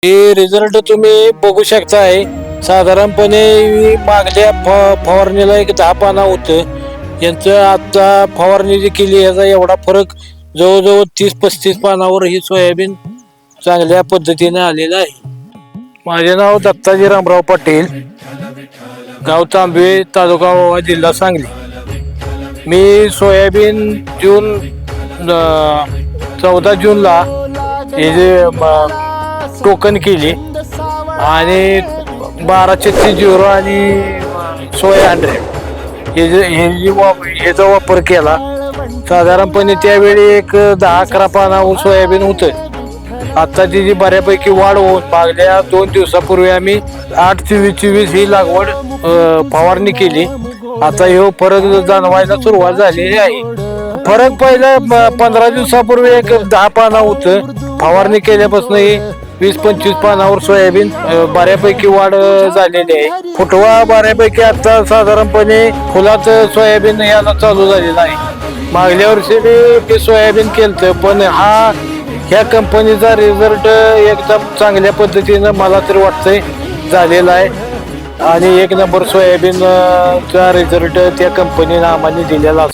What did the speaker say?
हे रिझल्ट तुम्ही बघू शकताय. साधारणपणे मागल्या फवारणीला एक 10 पाना होतं. यांचं आता फवारणी जी केली याचा एवढा फरक जवळजवळ 30-35 पानावर ही सोयाबीन चांगल्या पद्धतीने आलेलं आहे. माझे नाव दत्ताजी रामराव पाटील, गाव तांबवे, तालुका वावा, जिल्हा सांगली. मी सोयाबीन 14 जूनला हे जे टोकन केली आणि 12-33-0 आणि सोया 100 ह्याचा वापर केला. साधारणपणे त्यावेळी एक 10-11 पानावर सोयाबीन होतं. आता जी बऱ्यापैकी वाढ होऊन मागल्या 2 दिवसापूर्वी आम्ही 8-24-24 ही लागवड फवारणी केली. आता हे फरक जाणवायला सुरुवात झालेली आहे. फरक पहिला 15 दिवसापूर्वी एक 10 पाना होतं. फवारणी केल्यापासून 20-25 पानावर सोयाबीन बऱ्यापैकी वाढ झालेली आहे. फुटवा बऱ्यापैकी आता साधारणपणे फुलात सोयाबीन यायला चालू झालेला आहे. मागल्या वर्षी ते सोयाबीन केलं, पण ह्या कंपनीचा रिझल्ट एकदम चांगल्या पद्धतीनं मला तरी वाटतंय झालेला आहे आणि 1 नंबर सोयाबीनचा रिझल्ट त्या कंपनीनं आम्हाला दिलेला असतो.